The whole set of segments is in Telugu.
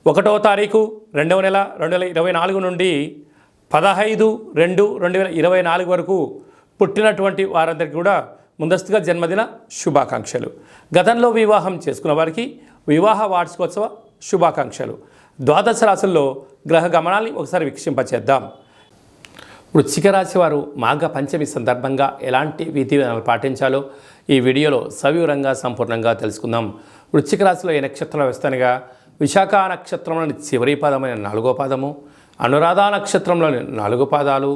1వ తారీఖు 2వ నెల 2024 నుండి 15/2/2024 వరకు పుట్టినటువంటి వారందరికీ కూడా ముందస్తుగా జన్మదిన శుభాకాంక్షలు. గతంలో వివాహం చేసుకున్న వారికి వివాహ వార్షికోత్సవ శుభాకాంక్షలు. ద్వాదశ రాశుల్లో గ్రహ గమనాన్ని ఒకసారి వీక్షింపచేద్దాం. వృశ్చిక రాశి వారు మాఘ పంచమి సందర్భంగా ఎలాంటి విధి విధానాలు పాటించాలో ఈ వీడియోలో సవివరంగా సంపూర్ణంగా తెలుసుకుందాం. వృశ్చిక రాశిలో ఏ నక్షత్రాల వ్యవస్థనగా విశాఖ నక్షత్రంలోని చివరి పాదమైన 4వ పాదము, అనురాధ నక్షత్రంలోని 4 పాదాలు,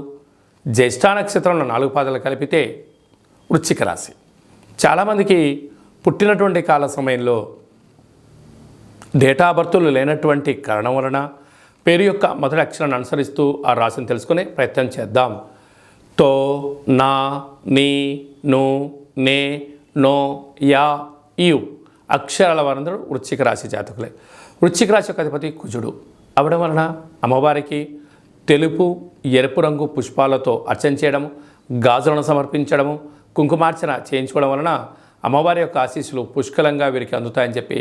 జ్యేష్ఠ నక్షత్రంలో 4 పాదాలు కలిపితే వృశ్చిక రాశి. చాలామందికి పుట్టినటువంటి కాల సమయంలో డేటా బర్తులు లేనటువంటి కారణం వలన పేరు యొక్క మొదటి అక్షరాన్ని అనుసరిస్తూ ఆ రాశిని తెలుసుకునే ప్రయత్నం చేద్దాం. తో, నా, నీ, ను, నే, నో, యా, యు అక్షరాల వారందరూ వృశ్చిక రాశి జాతకులే. వృశ్చిక రాశి యొక్క అధిపతి కుజుడు అవడం వలన అమ్మవారికి తెలుపు ఎరుపు రంగు పుష్పాలతో అర్చన చేయడము, గాజులను సమర్పించడము, కుంకుమార్చన చేయించుకోవడం వలన అమ్మవారి యొక్క ఆశీస్సులు పుష్కలంగా వీరికి అందుతాయని చెప్పి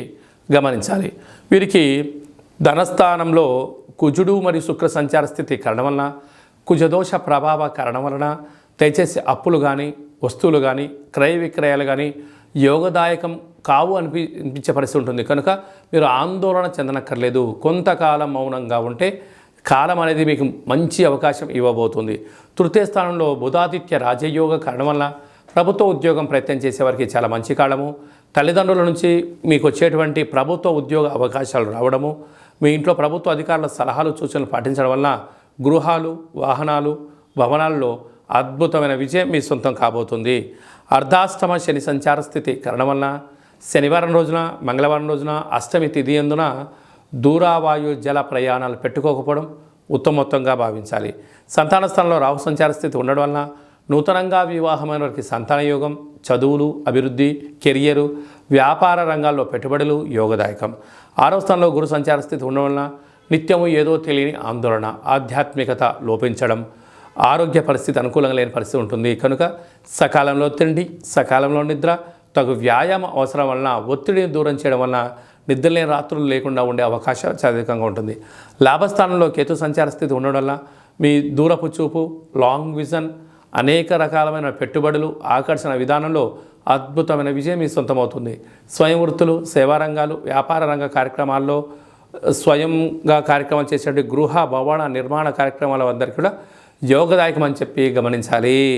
గమనించాలి. వీరికి ధనస్థానంలో కుజుడు మరియు శుక్ర సంచార స్థితి కారణం వలన, కుజదోష ప్రభావ కారణం వలన దయచేసి అప్పులు కానీ వస్తువులు కానీ క్రయ విక్రయాలు కానీ యోగదాయకం కావు అనిపించే పరిస్థితి ఉంటుంది. కనుక మీరు ఆందోళన చెందనక్కర్లేదు. కొంతకాలం మౌనంగా ఉంటే కాలం అనేది మీకు మంచి అవకాశం ఇవ్వబోతుంది. తృతీయ స్థానంలో బుధాదిత్య రాజయోగ కారణం వల్ల ప్రభుత్వ ఉద్యోగం ప్రయత్నం చేసేవారికి చాలా మంచి కాలము. తల్లిదండ్రుల నుంచి మీకు వచ్చేటువంటి ప్రభుత్వ ఉద్యోగ అవకాశాలు రావడము, మీ ఇంట్లో ప్రభుత్వ అధికారుల సలహాలు సూచనలు పాటించడం వల్ల గృహాలు, వాహనాలు, భవనాల్లో అద్భుతమైన విజయం మీ సొంతం కాబోతుంది. అర్ధాష్టమ శని సంచార స్థితి కారణం వలన శనివారం రోజున, మంగళవారం రోజున, అష్టమి తిథి అందున దూరావాయు జల ప్రయాణాలు పెట్టుకోకపోవడం ఉత్తమోత్తంగా భావించాలి. సంతాన స్థానంలో రాహు సంచార స్థితి ఉండడం వలన నూతనంగా వివాహమైన వారికి సంతాన యోగం, చదువులు, అభివృద్ధి, కెరియరు, వ్యాపార రంగాల్లో పెట్టుబడులు యోగదాయకం. 6వ స్థానంలో గురు సంచార స్థితి ఉండడం వలన నిత్యము ఏదో తెలియని ఆందోళన, ఆధ్యాత్మికత లోపించడం, ఆరోగ్య పరిస్థితి అనుకూలంగా లేని పరిస్థితి ఉంటుంది. కనుక సకాలంలో తిండి, సకాలంలో నిద్ర, తగు వ్యాయామం అవసరం వలన ఒత్తిడిని దూరం చేయడం వలన నిద్రలేని రాత్రులు లేకుండా ఉండే అవకాశం అధికంగా ఉంటుంది. లాభస్థానంలో కేతు సంచార స్థితి ఉండడం వల్ల మీ దూరపు చూపు, లాంగ్ విజన్, అనేక రకాలమైన పెట్టుబడులు, ఆకర్షణ విధానంలో అద్భుతమైన విజయం మీ సొంతమవుతుంది. స్వయం వృత్తులు, సేవారంగాలు, వ్యాపార రంగ కార్యక్రమాల్లో స్వయంగా కార్యక్రమాలు చేసేటువంటి గృహ భవన నిర్మాణ కార్యక్రమాల అందరికీ కూడా యోగదాయకం అని చెప్పి గమనించాలి.